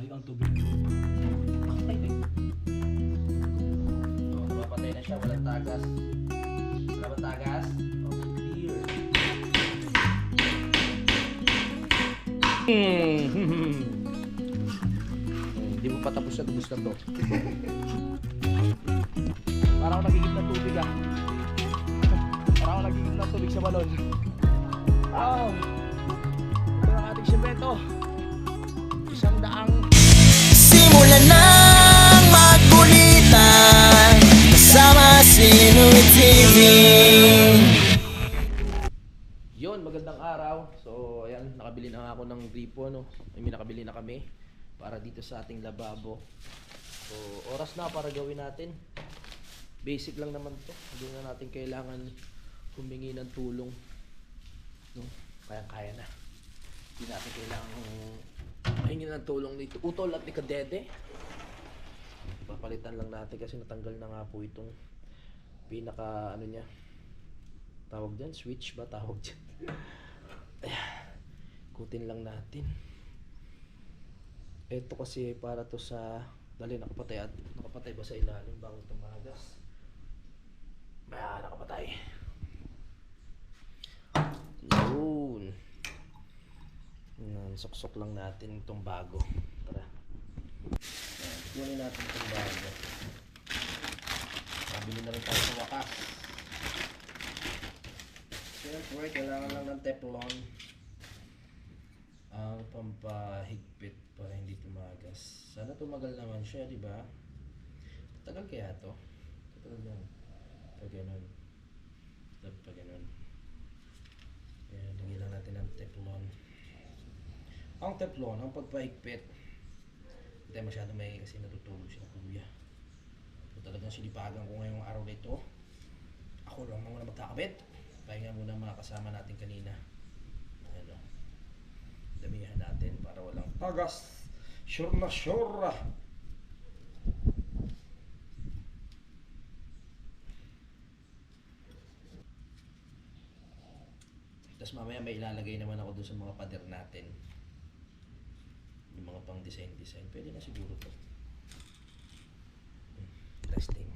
Ay, ang tubig. So, mapatay na siya, walang tagas. Wala bang tagas? Okay, clear. Hindi mo pa tapos na to. Parang ako nagiging ng tubig ah. Parang ako nagiging ng tubig sa balon. Wow! Ito ang ating simento. 100. Simulan nang magkulitan kasama si Louie TV. Yun, magandang araw. So, ayan, nakabili na ako ng gripo, no? May nakabili na kami para dito sa ating lababo. So, oras na para gawin natin. Basic lang naman to. Hindi na natin kailangan humingi ng tulong. No? Kaya-kaya na. Hindi natin kailangan humingi ng tulong dito. Utol at ni Kadede. Papalitan lang natin kasi natanggal na nga po itong pinaka ano niya. Tawag dyan? Switch ba tawag dyan? Kutin lang natin. Ito kasi para to sa dali nakapatay ba sa ilalim bago tumagas? Nakapatay. Yun. Sok-sok lang natin itong bago. Tara. Kunin natin itong bago. Nabili na rin tayo sa wakas. Siyempre, kailangan lang ng Teflon ang pampahigpit para hindi tumagas. Sana tumagal naman siya, di ba? Tagal kaya to? Tagal yan. Pag ganun. Pag ganun. Ayan, lagyan lang natin ng Teflon. Ang Teflon, ang pagpahigpit. Hindi tayo masyado may kasi natutulog siya kuya. So, talagang sinipagan ko ngayong araw na ito. Ako lang muna magkakabit. Pahinga muna mga kasama natin kanina. Ano, damihan natin para walang tagas. Sure na sure. Tapos mamaya may ilalagay naman ako dun sa mga pader natin. Yung mga pang design. Pwede na siguro to. Testing.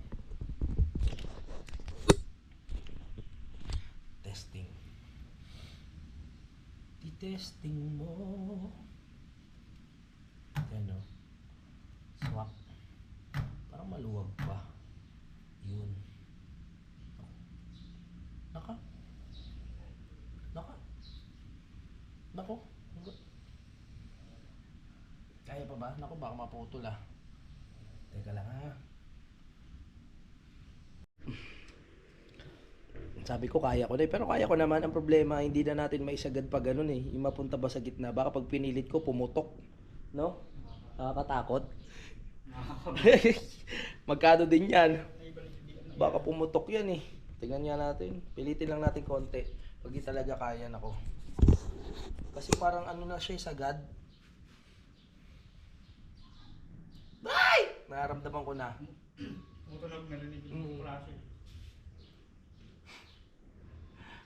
Testing mo. Ano? Swak. Parang maluwag pa. Yun. Nako. Kaya pa ba? Nako, baka maputol ah. Teka lang ha. Sabi ko kaya ko na pero kaya ko naman. Ang problema hindi na natin maisagad pa ganun eh. Yung mapunta ba sa gitna, baka pag pinilit ko pumutok, no? Nakakatakot. Magkano din yan? Baka pumutok yan eh. Tingnan nga natin. Pilitin lang natin konti. Pag di talaga kaya nako. Kasi parang ano na siya sagad. Ay! Nararamdaman ko na. Tumutunog na rinig yung klase.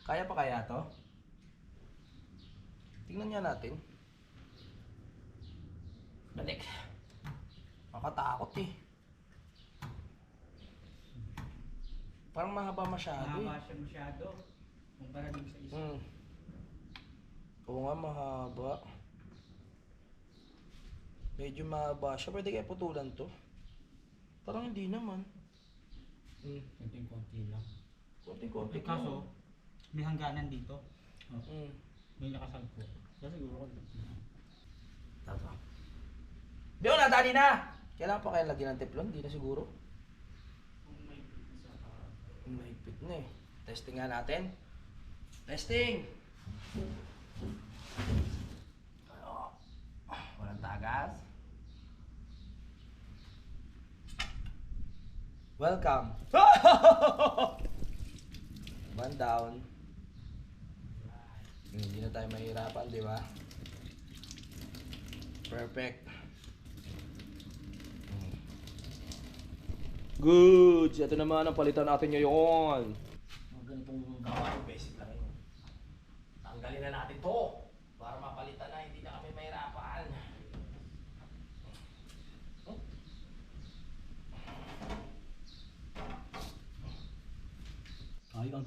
Kaya pa kaya to? Tingnan nga natin. Balik. Makatakot eh. Parang mahaba masyado eh. Mahaba siya masyado. Kumpara din sa isa. Oo nga, mahaba. Medyo mahaba siya. Pwede kaya putulan to? Parang hindi naman. Konting-konti lang. Konti-konti. Kaso, may hangganan dito. May nakasagpo. Kaya siguro ko. Tama. Di na, dali na! Kailangan pa kaya lagyan ng teflon? Hindi na siguro. Mahigpit na eh. Testing nga natin. Testing! Walang tagas. Welcome! One down. Hindi na tayo mahirapan, di ba? Perfect. Good! Ito naman ang palitan natin ngayon. Mga ganitong gawain, basic lang yun. Tanggalin na natin to para mapalitan na, hindi na kami mahirapan.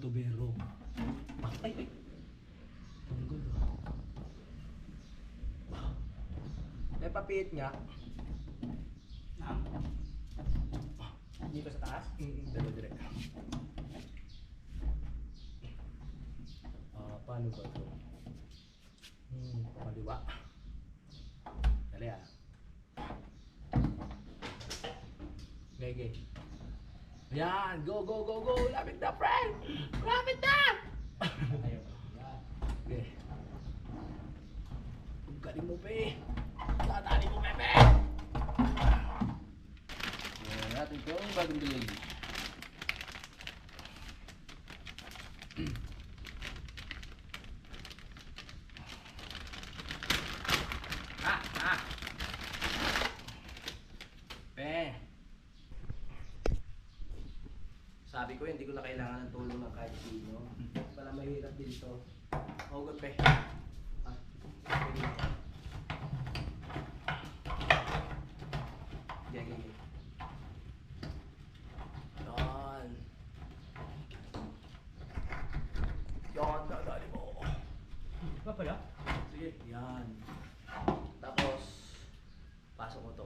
tubero. Ay. Tanggol ah. May papiit nga. Dito sa taas? Dire. Paano ba ito? Kaliwa. Dali ah. Okay. Yan! Go! Lapit na, friend! Lapit na! Ayaw. Okay. Galing mo, pe! Tatali mo, pepe! Ayan natin ito ang bagong bilig. Pe! Sabi ko, hindi ko na kailangan ng tulong ng kahit sino. Pala mahirap din ito. Hugot, pe. Yan. Yan, dadali mo. Ba pala? Sige, yan. Tapos, pasok mo to.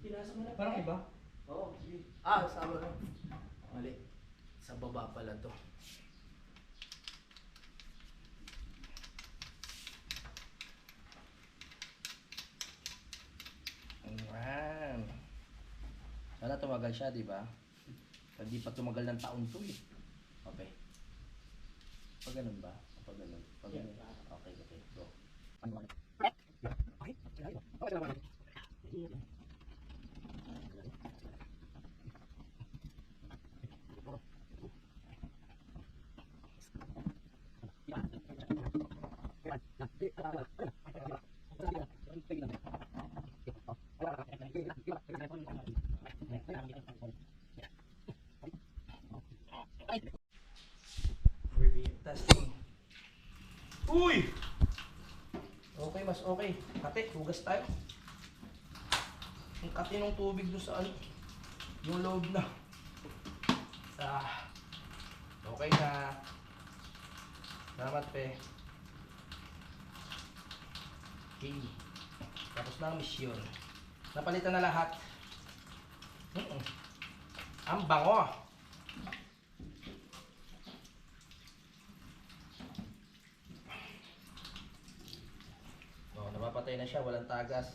Pinasa mo na. Parang iba? Oo, sige. Sama na. Mali. Sa baba pala to. Ayan. Sana tumagal siya, di ba? Hindi pa tumagal ng taon to eh. Okay. Pag ganun ba? Pag ganun. Okay, go. Testing. Uy! Okay, mas okay. Kate, hugas tayo. Ang kate ng tubig doon sa ano, yung loob na. Okay na. Salamat, pe. Okay. Tapos na ang misyon. Napalitan na lahat. Ang bango. Napapatay na siya, walang tagas.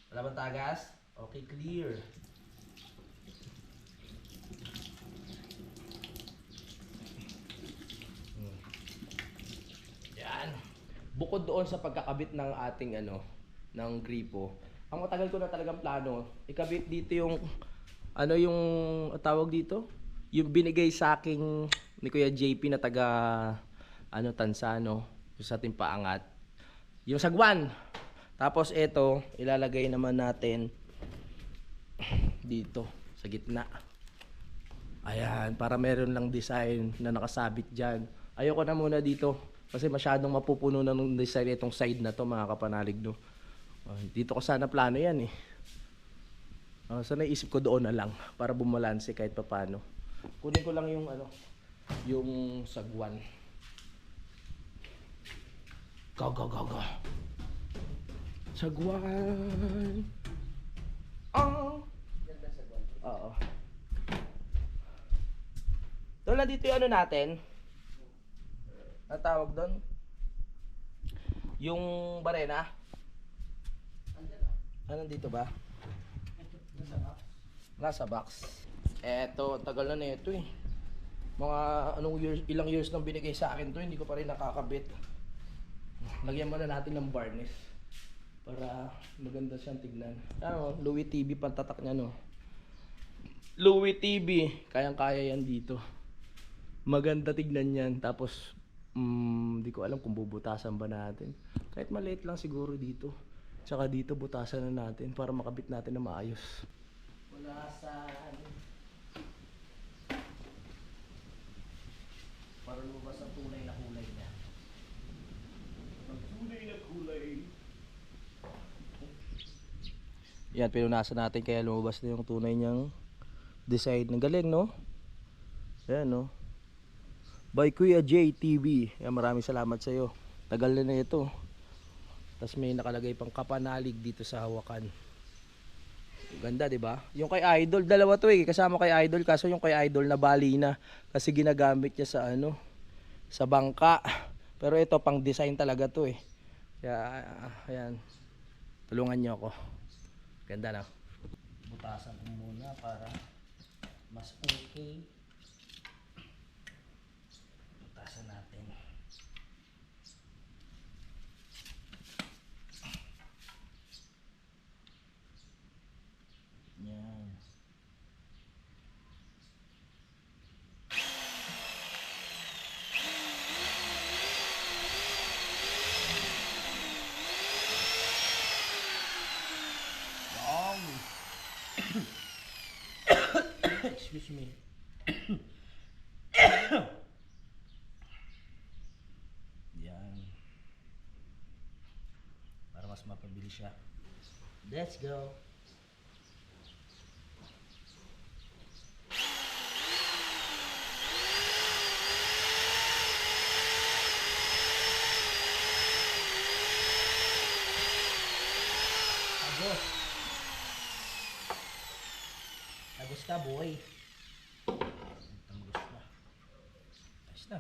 Wala bang tagas? Okay, clear. Yan. Bukod doon sa pagkakabit ng ating ng gripo, ang matagal ko na talagang plano, ikabit dito yung yung tawag dito? Yung binigay sa akin ni Kuya JP na taga Tansano, sa ating paangat. Yung sagwan. Tapos ito, ilalagay naman natin dito sa gitna. Ayan, para meron lang design na nakasabit dyan. Ayoko na muna dito kasi masyadong mapupuno na ng design itong side na to, mga kapanalig, no. Dito ko sana plano yan eh. Sana isip ko doon na lang para bumalanse kahit papano. Kunin ko lang yung yung sagwan. Go. Sagwan. Ganda sagwan. Oo. Doon na dito yung natin. Ang tawag doon? Yung barena. Dito ba? Nasa box. Eto, tagal na ito eh. Mga ilang years nang binigay sa akin to, hindi ko pa rin nakakabit. Lagyan muna natin ng varnish para maganda siyang tignan. Louis TV pantatak niya, no. Louis TV, kayang-kaya yan dito. Maganda tignan yan. Tapos di ko alam kung bubutasan ba natin. Kahit maliit lang siguro dito. Tsaka dito butasan na natin para makabit natin na maayos. Butasan. Para lumabas ang tunay na kulay niya. Ang tunay na kulay. Yan, pinunasan natin kaya lumabas na yung tunay niyang design. Ang galing, no? Ayan, no? By Kuya JTV. Yan, maraming salamat sa iyo. Tagal na ito. Tapos may nakalagay pang kapanalig dito sa hawakan. Ganda, 'di ba? Yung kay Idol, dalawa 'to eh, kasama kay Idol, kaso yung kay Idol na bali na kasi ginagamit niya sa ano, sa bangka. Pero ito pang design talaga 'to eh. Kaya ayan. Tulungan niyo ako. Ganda na. Butasan ko muna para mas okay. Butasan natin. Yan. Excuse me. Yan. Para mas mapabilis siya. Let's go. Agos. Agos ka, boy. Agos na. Ayos na.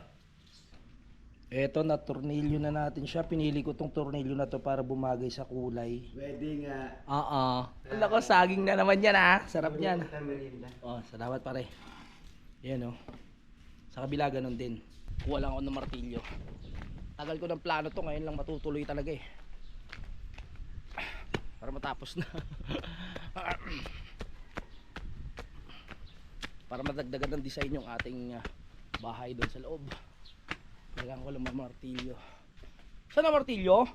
Eto, na tornilyo na natin siya. Pinili ko tong tornilyo na to para bumagay sa kulay. Pwede nga. Oo. Wala ko, saging na naman yan ha. Sarap yan. Oh, salamat pare. Yan oh. Sa kabila ganun din. Kuha lang ako ng martilyo. Tagal ko ng plano to, ngayon lang matutuloy talaga eh. Para matapos na. Para madagdagan ng design yung ating bahay doon sa loob. Kailangan ko lang martilyo. Saan ang martilyo?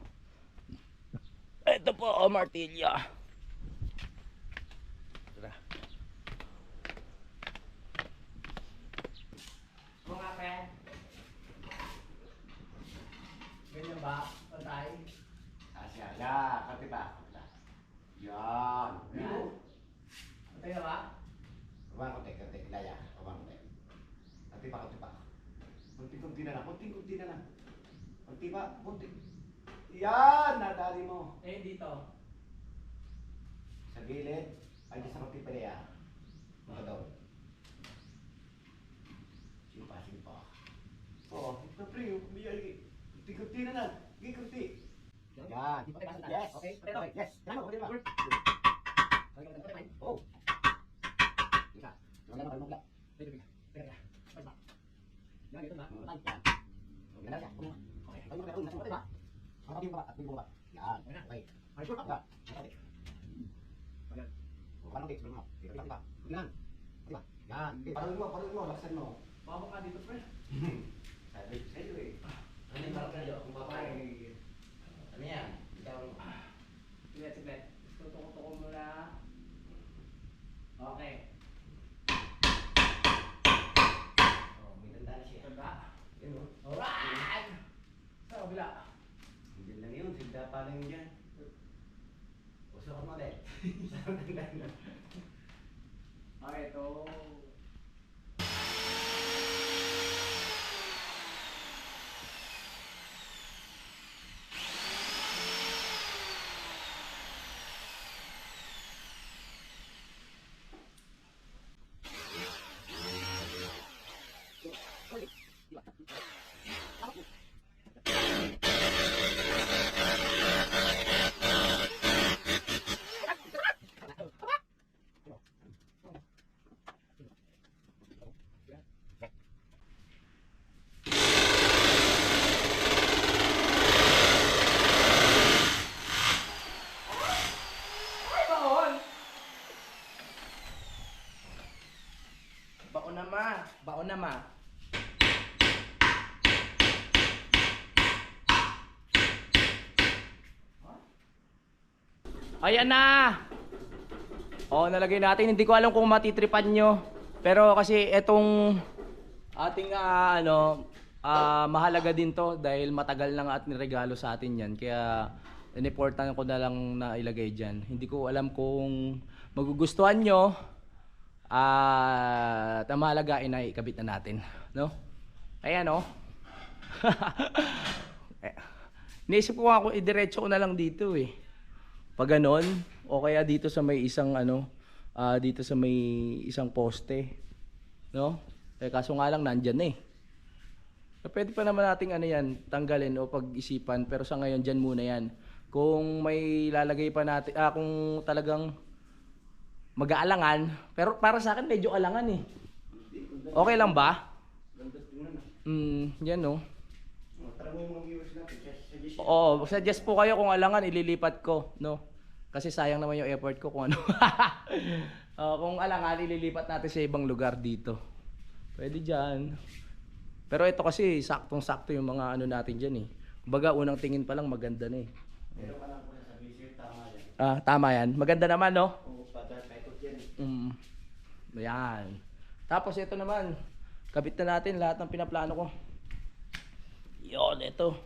Ito po oh, martilyo. Tara. Mga friend. Ganyan ba? Pantay? Asya, kati ba? Yan. Pantay na ba? Abang ko tek, laya. Abang ko tek. Kati pa. Kunti-kunti na lang. Kunti pa. Yan! Nadali mo. Eh, dito. Sa gilid. Ay, di sa kunti pa niya. Mga daw. Simpa. Oo. Pre, kunti na lang. Kunti. Yan. Yes. Okay. Yes. Tama ko, di ba? Oh. Isa. Wala na magla. Teka. Yan ito ba? Yan. Yan siya. Okay. Tayo na rin natin ba? Ang ating ba? Ating ba? Yan. Okay. Ay, sure ka. Okay. Ayan. Paano take mo? Ito ba? Yan. Di ba? Yan. Parang mo, laksan mo. Baba ka dito, pre. Sabi sa iyo eh. Ano yung martilyo? Kung papay. Ano yan? Ikaw. Sige. Tutok-tutok muna. Okay. Oh, may tanda na siya. Tanda. Yun o. Alright! Sa kabila. Hindi lang yun. Sigda pa lang yun dyan. Usok mo ulit. Saan tanda na? Okay, ito. Baon na ma. Ayan na. Oh, nalagay natin. Hindi ko alam kung matitripan nyo. Pero kasi etong ating mahalaga din to dahil matagal na nga at niregalo sa atin yan. Kaya Inimportan ko na lang na ilagay dyan. Hindi ko alam kung magugustuhan nyo. At ang mahalaga ay naikabit na natin. No? Ayan o. Naisip ko nga kung idiretso ko na lang dito eh. Pag ganon, o kaya dito sa may isang dito sa may isang poste. No? Kaso nga lang nandyan eh. Pwede pa naman nating tanggalin o pag-isipan, pero sa ngayon dyan muna yan. Kung may lalagay pa natin, kung talagang mag-aalangan, pero para sa akin medyo alangan eh. Okay lang ba? Yan no. Tara mo yung mga viewers natin. Oo, suggest po kayo kung alangan, ililipat ko, no? Kasi sayang naman yung effort ko kung ano. Kung alangan, ililipat natin sa ibang lugar dito. Pwede dyan. Pero ito kasi, saktong-sakto yung mga natin dyan eh. Kumbaga, unang tingin pa lang maganda na eh. Pero pa lang po sa visit, tama yan. Tama yan. Maganda naman, no? Oo, paikot yan eh. Ayan. Tapos ito naman, kabit na natin lahat ng pinaplano ko. Yun, ito.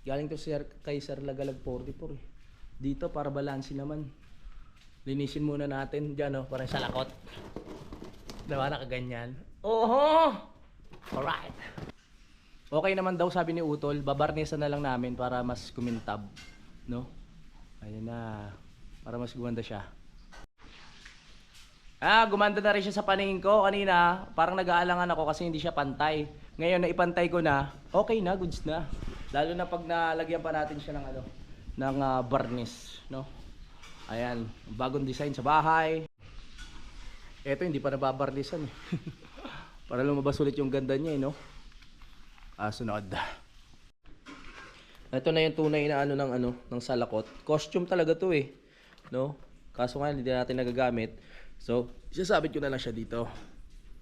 Galing to kay Sir Lagalag 44 eh. Dito para balansin naman. Linisin muna natin dyan, no? Parang sa lakot. Diba, nakaganyan. Oho! Alright. Okay naman daw sabi ni Utol, babarnisan na lang namin para mas kumintab, no? Ayun na. Para mas gumanda siya. Gumanda na rin siya sa paningin ko kanina. Parang nag-aalangan ako kasi hindi siya pantay. Ngayon na ipantay ko na, okay na, goods na. Lalo na pag nalagyan pa natin siya ng ng varnish, no? Ayan, bagong design sa bahay. Ito hindi pa nababarnisan eh. Para lumabas ulit yung ganda niya, no? Sunod. Ito na yung tunay na ng salakot. Costume talaga to eh, no? Kaso nga hindi natin nagagamit. So, sasabit ko na lang siya dito.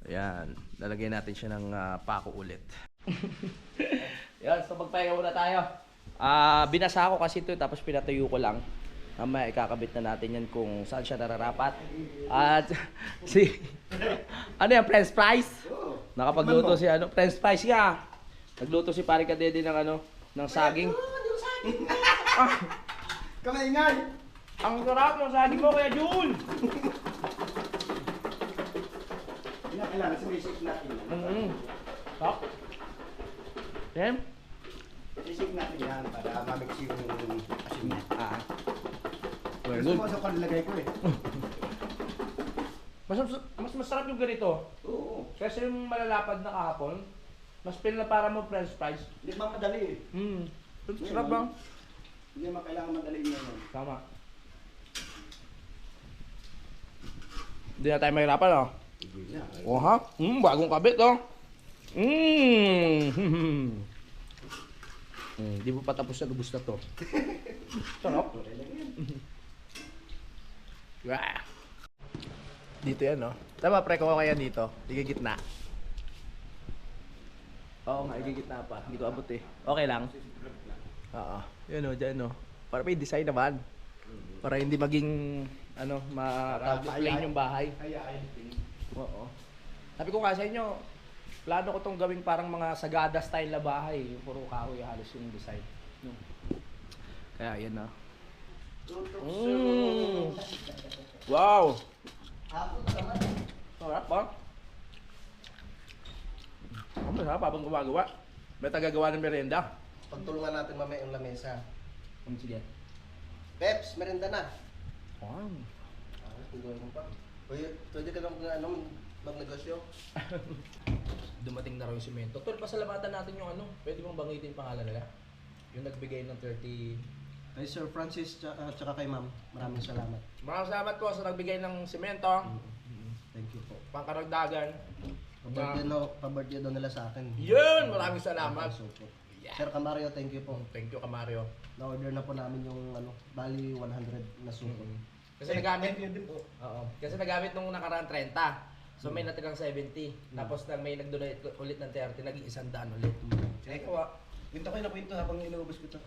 Ayan, lalagyan natin siya ng pako ulit. Yan, so magpahinga muna tayo. Binasa ko kasi ito tapos pinatuyo ko lang. Mamaya ikakabit na natin yan kung saan siya nararapat. At ano yan, French fries? Nakapagluto si French fries nga. Nagluto si Pare Kadede ng saging. Kamaingay! Ang sarap ng saging mo, Kuya Jun! Kailangan sa basic natin. Stop. Then? Basic natin yan para mamix yung asin niya. Very Gusto good. mo sa kanilagay ko eh. Mas masarap yung ganito. Oo. Kasi yung malalapad na kahapon, mas pin na para mo French fries. Hindi ba madali eh. Sarap ba? Hindi naman kailangan madali yun. Tama. Hindi na tayo mahirapan, oh. Hindi na. Oh ha? Bagong kabit, oh. Di mo pa tapos na lubos na to. Sarap. Dito yan, no? Tama, pre, ko kaya dito. Igigitna. Oo nga, igigitna pa. Hindi ko abot eh. Okay lang. Oo. Yan o, dyan o. Para may design naman. Para hindi maging, ma-plain yung bahay. Oo. Sabi ko nga sa inyo, plano ko tong gawing parang mga Sagada style na bahay. Yung puro kahoy halos yung design. No? Kaya yan na. Wow! Sarap ba? Ang masarap habang gumagawa. May tagagawa ng merienda. Pagtulungan natin mamaya yung lamesa. Sige. Peps, merienda na. Wow. Tingnan mo pa. Pwede ka lang magnegosyo. Dumating na raw yung simento. Tol, pasalamatan natin yung pwede mong bangitin pangalan nila? Yung nagbigay ng 30... Kay Sir Francis tsaka kay Ma'am, maraming salamat. Maraming salamat po sa nagbigay ng simento. Thank you po. Pangkaragdagan. Pa-birthday daw nila sa akin. Yun! Maraming salamat. Super. Sir Camario, thank you po. Thank you, Kamario. Na-order na po namin yung bali 100 na suko. Kasi nagamit Oo. Kasi nagamit nung nakaraan 30. So may natirang 70. Tapos may nag-donate ulit ng 30, naging 100 ulit. Sige ko Kwento kayo na kwento habang inuubos ko ito.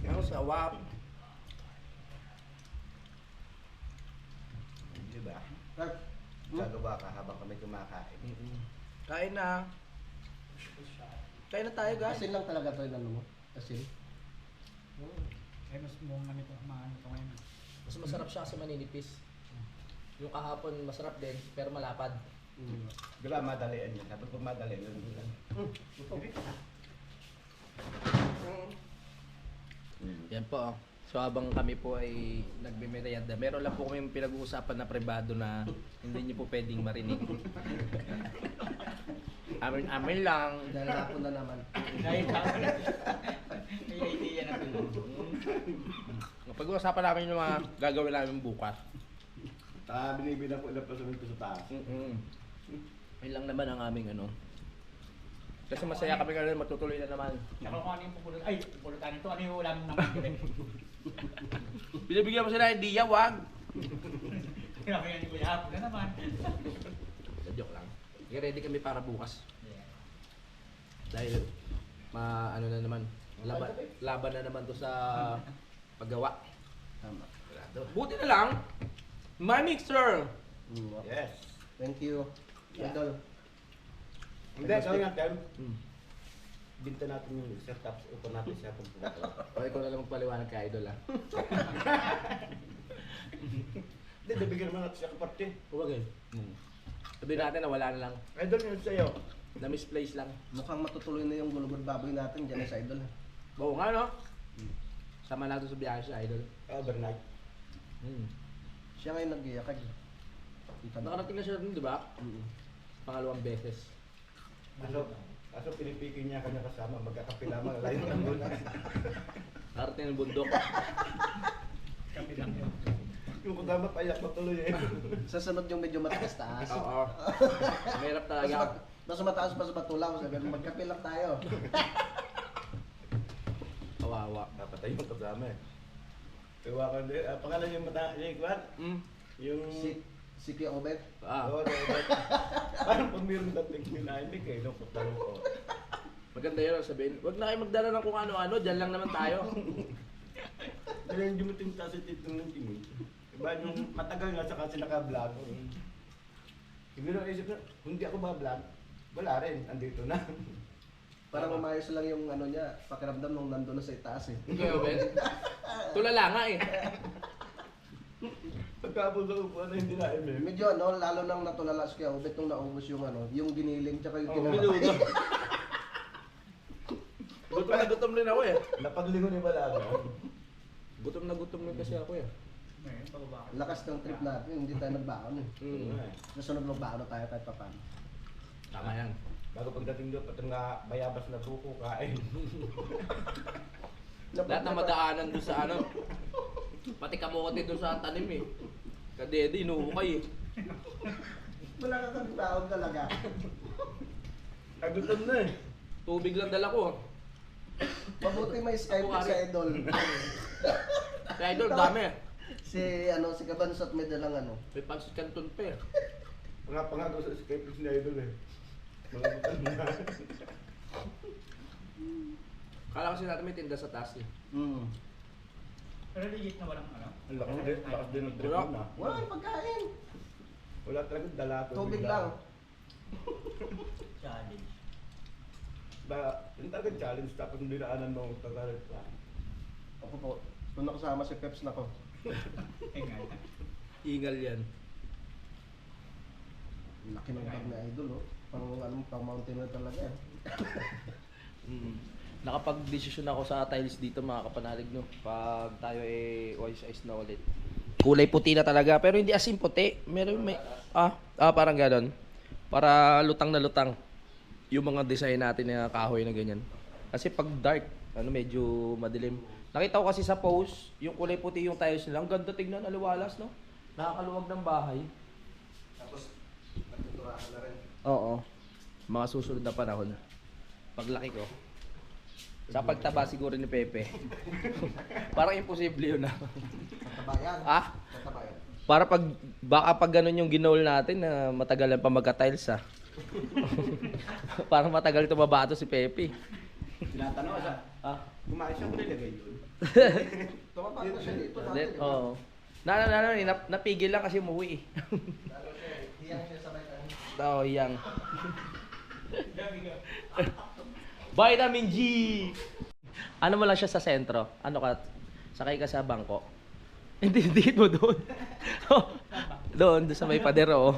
Ano sa wap? Diba? Gagawa ka habang kami kumakain. Kain na. Kain na tayo, guys. Asin lang talaga ito yung mo. Asin. Ay, mas mong ano ito, maano ito ngayon. Mas masarap siya kasi maninipis. Yung kahapon masarap din, pero malapad. Di ba madalian yan? Dapat kung madalian yan. Yan po. So habang kami po ay nagme-merienda, meron lang po kami pinag-uusapan na pribado na hindi niyo po pwedeng marinig. Amin lang. Dahil hapon na naman. Dahil may idea na ito. Pag-uusapan namin yung mga gagawin namin bukas. Binibilang ko na pa sa taas. Yun lang naman ang aming ano. Kasi masaya kami ngayon, matutuloy na naman. Saka kung ano yung pupulot, ay, pupulutan ito, ano yung ulam naman yun? Binibigyan mo sila ng diya, wag! Kinabi nga ni Kuya Hapon na naman. Joke lang. Ready kami para bukas. Yeah. Dahil, ano na naman, laban na naman to sa paggawa. Tama. Buti na lang, my mixer! Yes. Thank you. Idol. Hindi, gawin natin. Binta natin yung setup. Upon natin siya kung pumunta. O ikaw na lang magpaliwanag ka, idol ah. Hindi, bibigyan naman natin siya kaparte. Huwag eh. Sabihin natin na wala na lang. Idol yun sa'yo. Na-misplace lang. Mukhang matutuloy na yung gulugod baboy natin dyan sa Idol. Oo nga no? Sama natin sa biyahe sa idol. Overnight. Siya ngayon nag-iakag. Nakarating na siya rin, di ba? Pangalawang beses. Kaso pinipikin niya kanya kasama. Magkakapila mga layo ng doon. Nakarating ng bundok. Kapi lang yun. Yung kasama payak matuloy eh. Sa sunod yung medyo mataas-taas. Oo. Mahirap Mas, talaga. mas mataas pa sa batulaw. Sabi ko, magkapilang tayo. Kawawa. Napatay yung kasama eh. Kaya ka din. Pangalan yung mata. Yung kwan? Yung... Si Kuya Obet. Oo, parang pag mayroong dating minainig eh. Lungkot na lungkot. Maganda yun, sabihin. Huwag na kayo magdala ng kung ano-ano, dyan lang naman tayo. Kaya yung dumating tayo sa titong ng tingin. Diba yung matagal nga saka sila ka-vlog. Siguro isip na, hindi ako ba-vlog? Wala rin, andito na. Parang umayos lang yung ano niya, pakiramdam nung nandun na sa itaas eh. Kayo, Ben? Tulala nga eh. Pagkapos sa upuan na hindi na eh. Medyo ano, lalo nang natulala si Kuya Obet nung naubos yung ano, yung giniling tsaka yung Minuto. Gutom na gutom rin ako eh. Napaglingon yung balaga. Gutom na gutom rin kasi ako eh. Ngayon, pababa ka. Lakas ng trip natin, hindi tayo nagbaon eh. Nasunod magbaon na tayo kahit paano. Tama yan. Bago pagdating doon, pati nga bayabas na buko kain. Lahat na madaanan doon sa ano. Pati kamote doon sa tanim eh. Kadede, inuukay eh. Wala ka kang baon talaga. Nagutom na eh. Tubig lang dala ko. Mabuti may Skype sa Idol. Kaya idol, dami eh. Si Kabansot may dalang ano. May pansit canton pa eh. Pangako sa Skype ni Idol eh. Magutom na. Kala kasi natin may tinda sa taas eh. Pero legit na walang ano? Ang lakas din ng trip Wala. na. Wala kang pagkain. Wala talaga dala. Tubig lang. Challenge. Yung talaga challenge tapos hindi naanan mo tagalit pa. Ako po, nung nakasama si Peps na ko. Eh nga. Ingal yan. Laki ng bag na Idol oh. Pang mountaineer talaga eh. Nakapag-desisyon ako sa tiles dito mga kapanalig no. Pag tayo wise ice na ulit. Kulay puti na talaga pero hindi asin puti. Meron may parang gano'n. Para lutang na lutang yung mga design natin na kahoy na ganyan. Kasi pag dark, medyo madilim. Nakita ko kasi sa post, yung kulay puti yung tiles nila. Ang ganda tignan, aliwalas no. Nakakaluwag ng bahay. Tapos, nagtuturahan na rin. Oo. Mga susunod na panahon. Paglaki ko. Sa pagtaba siguro ni Pepe. Parang imposible yun na. Tatabayan. Tatabayan. Para baka pag ganun yung ginoal natin na matagalan pa magka-tiles Para matagal tumaba to si Pepe. Tinatanong siya. Kumain siya, nilagay yun. Tumapag na siya dito dati. Then, di ba? oo. Napigil lang kasi umuwi eh. Lalo siya, hiyang siya sa may kanin. Oo, yang. Vitamin G! Ano mo lang siya sa sentro? Ano ka? Sakay ka sa bangko? Hindi, dikit mo doon. Doon sa may padero. Oh.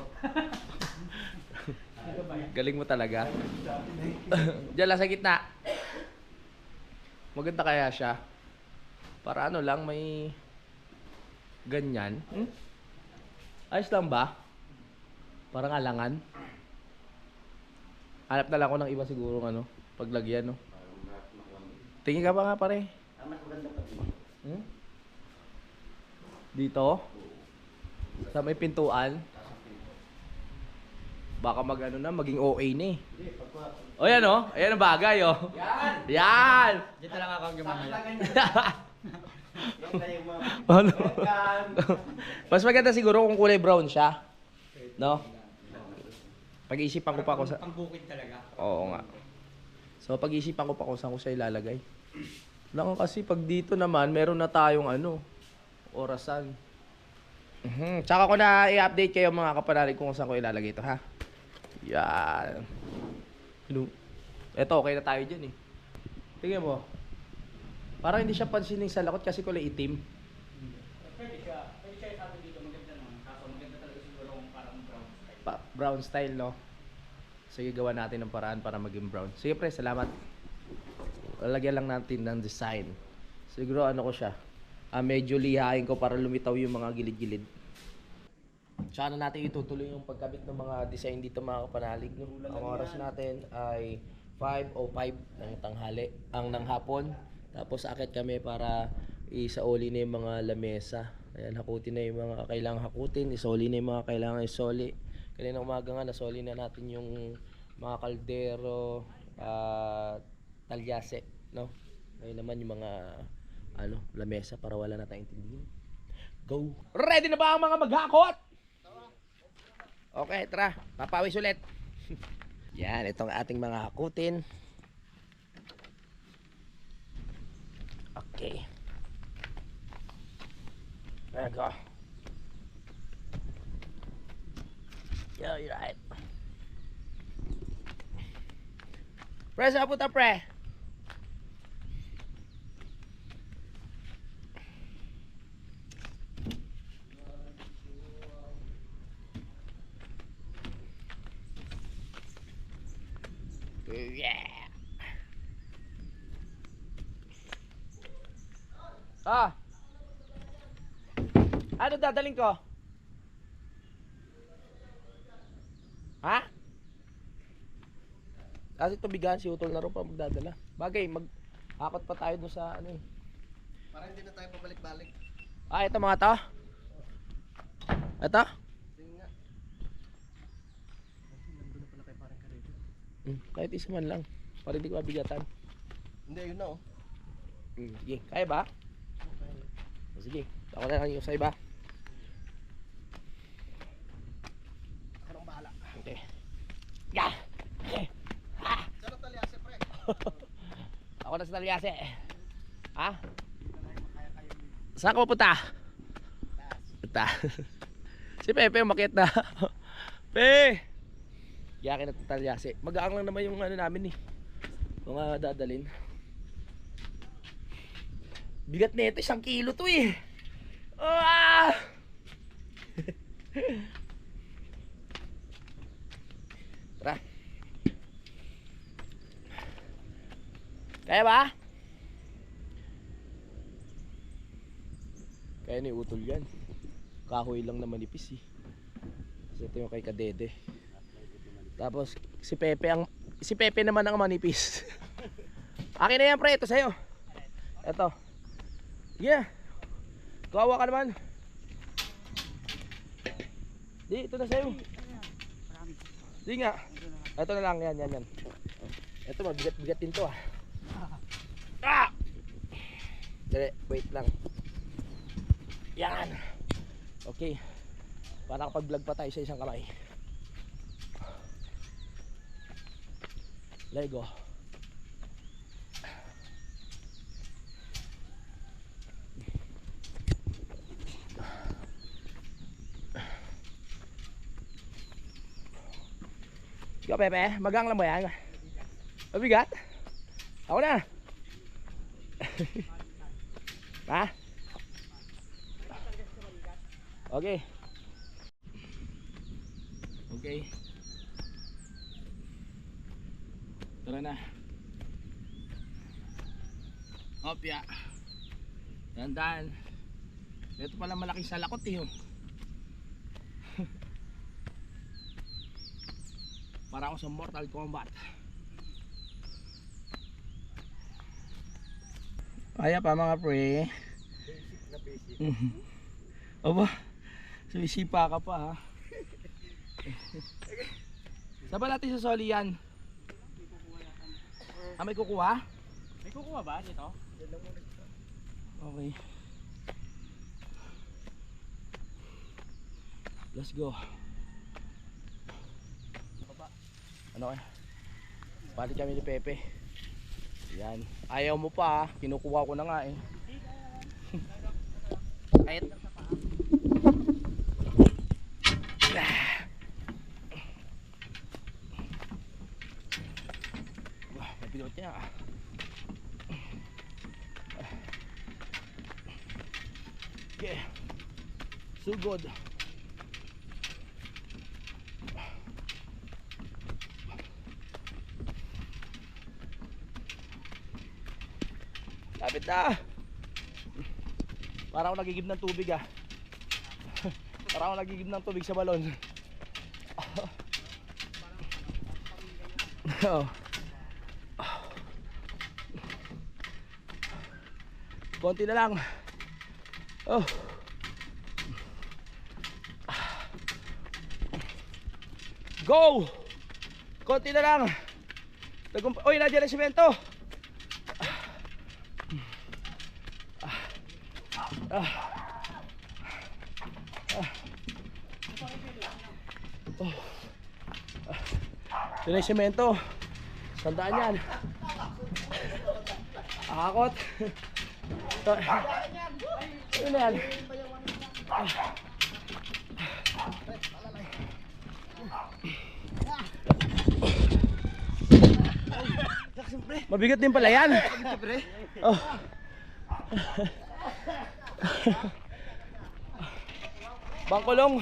Galing mo talaga. Diyan lang sa gitna. Maganda kaya siya. Para ano lang, may ganyan. Ayos lang ba? Parang alangan. Hanap na lang ako ng iba siguro paglagyan, no? Tingin ka pa nga pare. Dito? Sa may pintuan? Baka maging OA na eh. O yan o. Ayan ang bagay o. Yan! Dito lang ako gumamaya. Ano? Mas maganda siguro kung kulay brown siya. No? Pag-iisipan ko pa ako sa... Pangbukid talaga. Oo nga. So pag-iisipan ko pa kung saan ko siya ilalagay. Lang kasi pag dito naman, meron na tayong orasan. Tsaka ko na i-update kayo mga kapanalig kung saan ko ilalagay ito, ha? Yan. Eto, okay na tayo dyan eh. Tingnan mo. Parang hindi siya pansinin sa lakot kasi kulay itim. Pwede siya sabi dito, maganda naman. Kaso maganda talaga siguro kung parang brown style. Brown style, no? Sige, gawa natin ng paraan para maging brown. Sige pre, salamat. Lalagyan lang natin ng design. Siguro ko siya. Medyo lihain ko para lumitaw yung mga gilid-gilid. Tsaka na natin itutuloy yung pagkabit ng mga design dito mga kapanalig. No? Ang oras natin ay 5:05 ng tanghali, ng hapon. Tapos akit kami para isauli na yung mga lamesa. Ayan, hakutin na yung mga kailangan hakutin, isoli na yung mga kailangan isoli. Kanina umaga nga, nasoli na natin yung mga kaldero, talyase, no? Ngayon naman yung mga lamesa para wala na tayong intindihin. Go! Ready na ba ang mga maghakot? Okay, tara. Papawis ulit. Yan, itong ating mga hakutin. Okay. There you go. Yeah, you're right. Pre, saan punta, pre? Yeah. Ano dadalhin ko? Ha? Kasi tubigan si Utol na rin pa magdadala. Bagay, mag-akot pa tayo doon sa Para hindi na tayo pabalik-balik. Ito mga to. Ito? Tingnan nga. Nandun na pala kay parang karito. Kahit isa man lang. Para hindi ko mabigatan. Hindi, yun na oh. Sige, kaya ba? Sige, ako na lang yung sa iba. Ako nang bahala. Okay. Yeah! Saan ang talyase, pre? Ako na sa talyase. Ha? Saan ko pupunta? Punta. Si Pepe umakyat na. Pe! Yakin na talyase. Magaang lang naman yung namin eh. Mga dadalin. Bigat na ito, 1 kilo to eh. Tara. Kaya ba? Kaya ni Utol yan. Kahoy lang na manipis eh. Kasi ito yung kay Kadede. Tapos si Pepe naman ang manipis. Akin na yan pre, ito sa'yo. Ito. Yeah. Kawawa ka naman. Di, ito na sa'yo. Di nga. Ito na lang, yan. Ito mabigat-bigat din to ah. Dali, wait lang. Yan. Okay. Para kapag-vlog pa tayo sa isang kamay. Lego. Ikaw Pepe, magang lang ba yan? Mabigat? Ako na. Ha? Okay. Okay. Tara na. Opya. Dandan. Ito pala malaking salakot eh. Para ako sa Mortal Kombat. Kaya pa mga pre. Basic na basic. Aba, sumisipa ka pa ha. Saan ba natin sasoli yan? Ah, may kukuha? May kukuha ba dito? Okay. Let's go. Ano kaya? Balik kami ni Pepe. Yan. Ayaw mo pa ha. Kinukuha ko na nga eh. Kahit pilot niya. Okay. Sugod. Lapit na. Para ako nagigib ng tubig ah. Para ako nagigib ng tubig sa balon. Oh. Konti na lang. Oh. Go! Konti na lang. Oy, nandiyan ang semento. Ito na yung semento. Sandaan yan. Akakot. Ito na yan. Mabigat din pala yan. Oh. Bangkolong.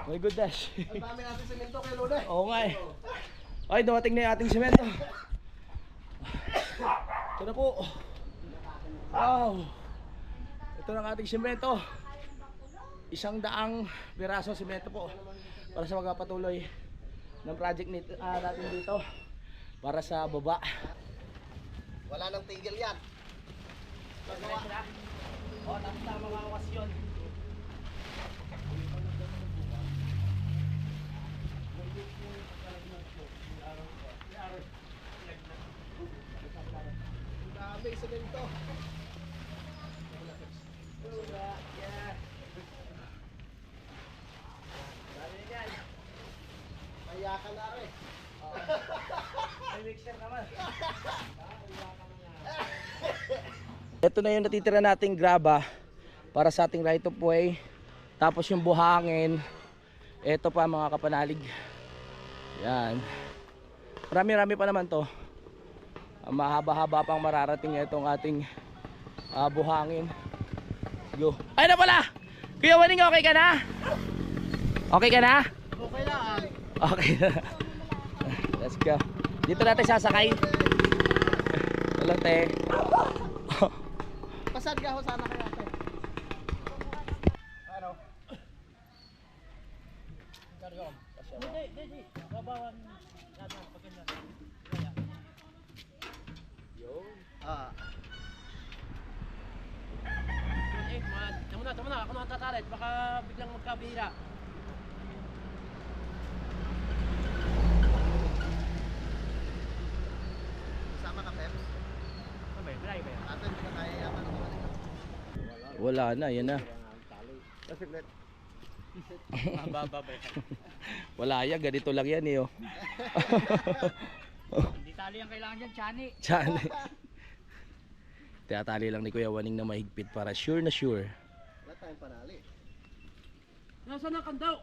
My goodness. Ang dami natin semento kay Lode. Oo nga eh. Ay, dumating na yung ating semento. Ito na po. Wow. Ito na ang ating semento. 100 pirasong semento po. Para sa magpapatuloy ng project natin dito. Para sa baba. Wala nang tigil yan. O, tapos na mga okasyon. Dami semento. Kaya ka na rin. May mixer naman. Ito na yung natitira nating graba para sa ating right of way. Tapos yung buhangin. Ito pa mga kapanalig. Yan. Marami-rami pa naman to. Mahaba-haba pang mararating itong ating buhangin. Go. Ay na pala! Kuya Waning, okay ka na? Okay ka na? Okay lang. Okay na. Let's go. Dito natin sasakay. Hello, te. Pasad ka ho sana kay ate. Ano? Hindi. Babawan natin pag ganyan. Ah. Tama na, ako na tatalit, baka biglang magkabira. Sama ka, Peps. Sabay, malay ba yan? Ate, hindi ka kaya yaman. Wala na, yan na. Kasiglit. Mababa ba yan? Wala yan, ganito lang yan eh. Oh. Hindi tali ang kailangan dyan, Chani. Diyan. Tinatali lang ni Kuya Waning na mahigpit para sure na sure. Wala tayong panali. Nasaan ang kandaw?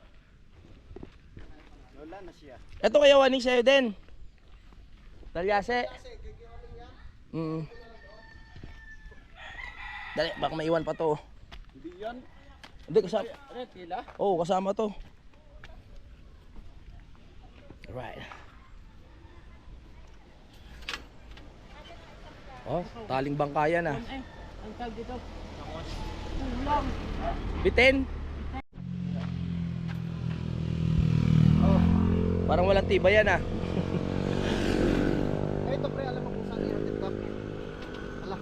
Lola na siya. Ito Kuya Waning sa'yo din. Talyase. Dali, baka maiwan pa to. Hindi yan. Hindi, kasama. Ano, tila? Oo, kasama to. Alright. Oh, taling bangkayan ah. Ang tawag dito. Bitin. Oh, parang walang tibay yan ah. Ito pre, alam mo kung saan i-hatid ka. Ala,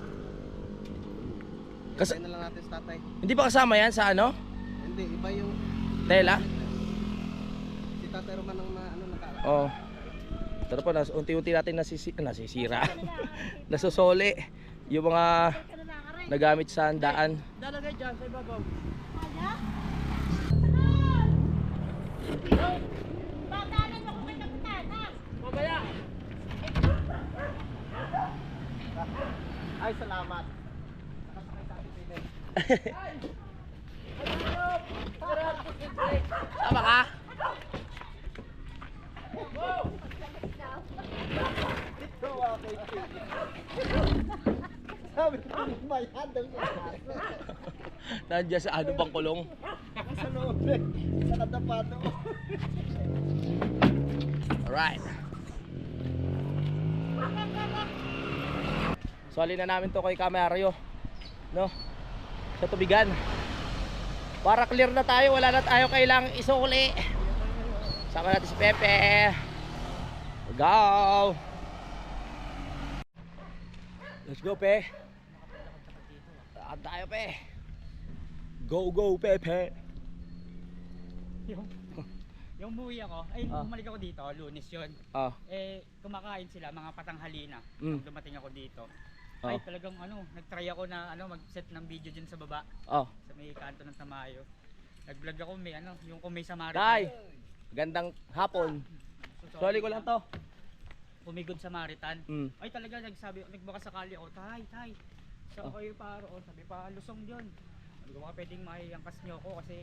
Kas na lang natin sa tatay. hindi ba kasama yan sa ano? Hindi, iba yung Tela? si tatay Roman ang naka. Oh. Tara pa, unti-unti natin nasisira. Nasusoli yung mga nagamit sa handaan. Lalagay dyan sa ibabaw. Mamaya. Ay, salamat. Tama ka? Sabi ko, bayad daw niya. Nandiyan sa ano bang kulong? Sa loob eh. Sa katapado. Alright. Soli na namin to kay Camario. No? Sa tubigan. Para clear na tayo, wala na tayo kailangang isuli. Sama natin si Pepe. Go! Let's go, Pe. Lakad tayo, Pe. Go, go, Pepe. Yung umuwi ako, ay bumalik ako dito, Lunes yun. Ah, Eh, kumakain sila, mga patanghali na. Mm. Nung dumating ako dito. Oh. Ay, talagang nag-try ako na mag-set ng video dyan sa baba. oh. Sa may kanto ng Tamayo. Nag-vlog ako, may yung kung may Samaritan. Tay, gandang hapon. Soli ko lang to. Pumigod Samaritan. Mm. Ay talaga nagbaka sakali ako, tay. Saan kayo paro? Sabi pa, lusong yun. Sabi ko baka pwedeng maiangkas nyo ako kasi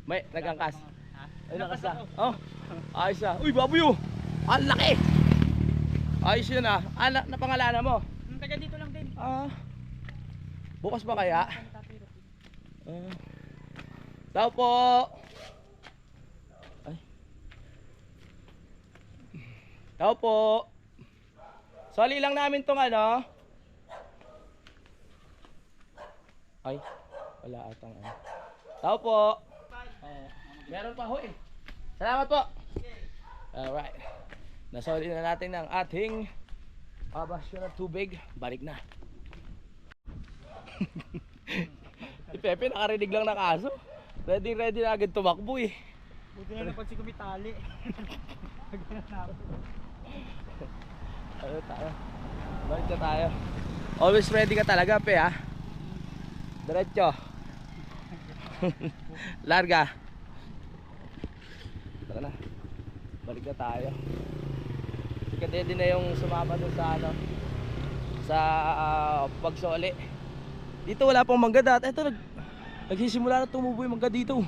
May nagangkas. Ha? Ay, Nangkas nakasa. ako. Oh. Ayos ah. Uy, baboy oh. Ang laki. Ayos yun ah. Anak na pangalanan mo. Taga dito lang din. Ah. Bukas ba kaya? Tao po. Ay. Tao po. Soli lang namin tong ano. Ay, wala atang ano. Tao po. Meron pa ho eh. Salamat po. Alright. Nasoli na natin ang ating abasyo na tubig. Balik na. Si Pepe nakarinig lang ng aso. Ready na agad tumakbo eh. Buti na napansin ko may tali. Naghanap na ako. Ano tayo? Balik na tayo. Always ready ka talaga, Pe ha. Diretso. Larga. Tara na. Balik na tayo. Si Kadede na yung sumama dun sa ano, sa pagsoli. Dito wala pang mangga dati. Ito nagsisimula na tumubo yung mangga dito.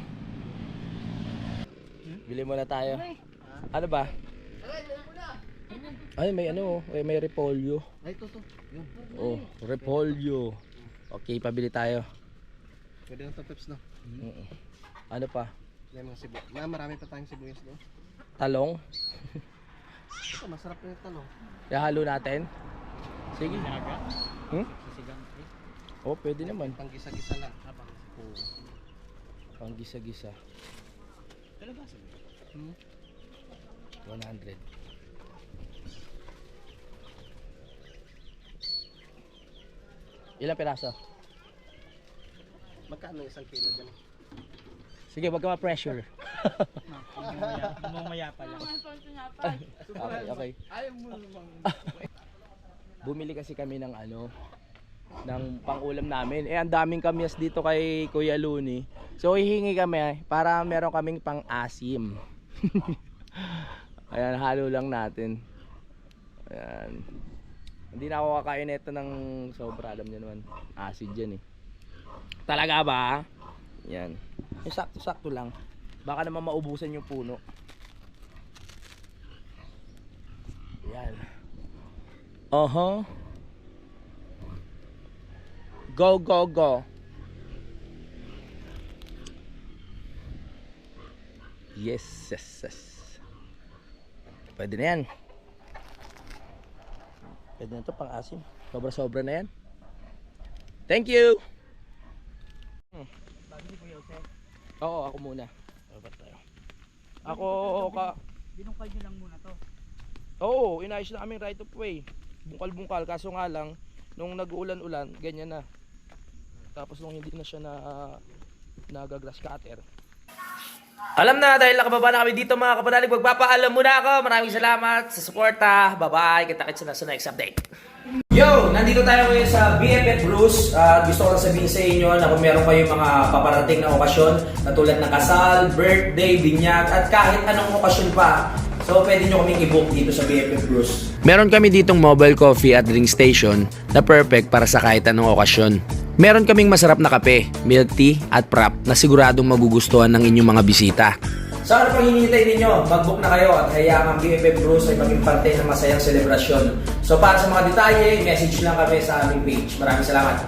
Bili muna tayo. Ano ba? Ay, may ano, may repolyo. Ay, ito. Yun. Oh, repolyo. Okay, pabili tayo. Pwede na ito, Peps, no? Ano pa? May mga sibu. Marami pa tayong sibuyas doon. Talong. Ito, masarap na yung talong. Ihalo natin. Sige. Talaga? Sisigang. Oh, pwede naman. Pang gisa-gisa lang. Oh. Pang gisa-gisa. Talaga? 100. Ilang piraso? Magkano isang kilo dyan? Sige, wag ka ma-pressure. Mamaya pa lang. Okay. Bumili kasi kami ng ano, ng pang-ulam namin. Eh, ang daming kamyas dito kay Kuya Luni. So, hihingi kami para meron kaming pang-asim. Ayan, halo lang natin. Ayan. Hindi na ako kakain ito ng sobra. Alam niyo naman, acid yan eh. Talaga ba? Yan. Yung sakto-sakto lang. Baka naman maubusan yung puno. Yan. Go, go, go. Yes, yes, yes. Pwede na yan. Pwede na ito, pang-asim. Sobra-sobra na yan. Thank you! Bago ni Kuya Jose. Oo, ako muna. Dapat tayo. Ako, Binungkal nyo lang muna to. oo, inayos na kaming right of way. Bungkal-bungkal, kaso nga lang, nung nag-uulan-ulan, ganyan na. Tapos nung hindi na siya nag-grass cutter. Alam na, dahil nakababa na kami dito mga kapanalig, magpapaalam muna ako. Maraming salamat sa suporta. Bye-bye. Kita-kits na sa next update. Yo! Nandito tayo ngayon sa BFF Bruce. At gusto ko lang sabihin sa inyo na kung meron kayong mga paparating na okasyon, katulad ng kasal, birthday, binyag, at kahit anong okasyon pa, so pwede nyo kaming i-book dito sa BFF Bruce. Meron kami ditong mobile coffee at drink station na perfect para sa kahit anong okasyon. Meron kaming masarap na kape, milk tea at prop na siguradong magugustuhan ng inyong mga bisita. Sa ano pang hinihintay ninyo, mag-book na kayo at hayaan ang BFF Bruce ay maging parte ng masayang selebrasyon. So para sa mga detalye, message lang kami sa aming page. Maraming salamat.